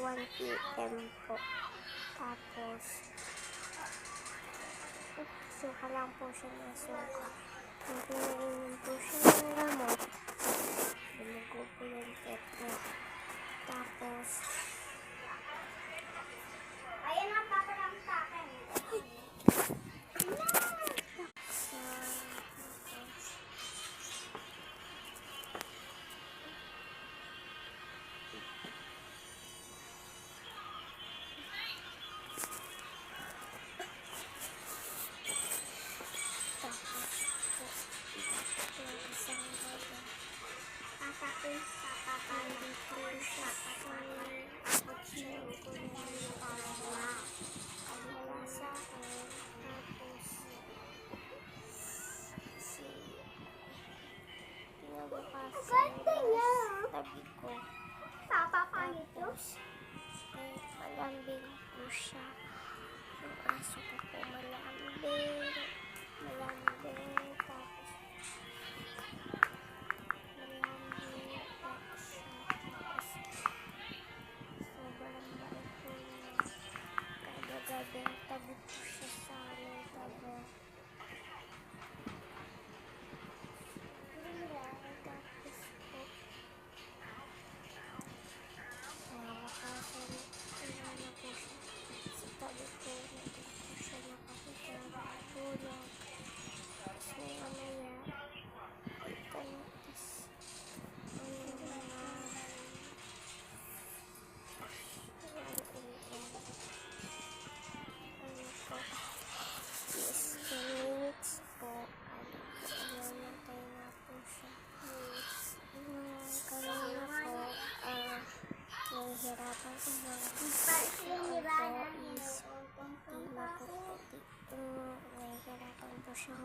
1 PM po. Tapos, suka lang po siya ng suka. Kung pinainom po siya ng gamot, bumugo po yung pet niya. Tapos, ayan ang papalang sa akin. Tabi ko. Tapos, malambing po siya. Yung aso ko po malambing. Tapos, sobrang bait po niya. Kada-gabi, tabi po siya sa amin. Nahihirapan po siya